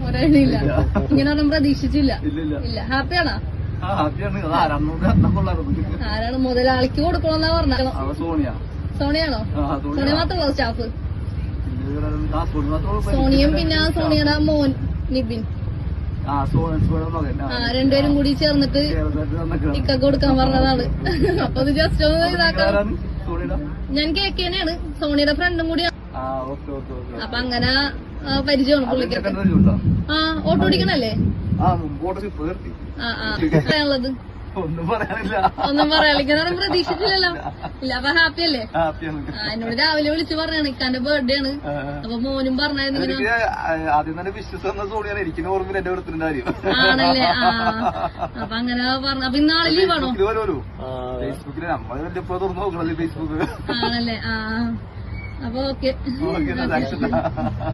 ഒരൈഡിയില്ല ഇങ്ങനെ പ്രതീക്ഷിച്ചില്ല. ഇല്ല ഹാപ്പിയാണോ? ആരാണ് മുതലാളിക്ക് കൊടുക്കണമെന്നാ പറഞ്ഞ? സോണിയാണോ? സോണിയ മാത്രമല്ലോ സ്റ്റാഫ്? സോണിയും പിന്നെ സോണിയുടെ മോൻ നിബിൻ രണ്ടുപേരും കൂടി ചേർന്നിട്ട് ഇക്ക കൊടുക്കാൻ പറഞ്ഞതാണ്. അപ്പൊ അത് ജസ്റ്റ് ഒന്ന് ഇതാക്കാം. ഞാൻ കേക്കേനെയാണ്, സോണിയുടെ ഫ്രണ്ടും കൂടിയാണ്. അപ്പൊ അങ്ങനെ പരിചയമാണ് പുള്ളിക്കൊക്കെ. ഓട്ടോ ഓടിക്കണല്ലേ? പറയാനുള്ളത് ഒന്നും പറയാനില്ല. ഇങ്ങനെ പ്രതീക്ഷിച്ചില്ലല്ലോ. ഇല്ല അപ്പൊ ഹാപ്പി അല്ലേ? എന്നോട് രാവിലെ വിളിച്ചു പറഞ്ഞാണ് ഇക്കാന്റെ ബർത്ത്ഡേ ആണ്. അപ്പൊ മോനും പറഞ്ഞായിരുന്നു ഇങ്ങനെ. ആണല്ലേ? അപ്പൊ അങ്ങനെ പറഞ്ഞു. അപ്പൊ ഇന്നാളെ ലീവാണോ? ആണല്ലേ? അപ്പൊ ഓക്കെ.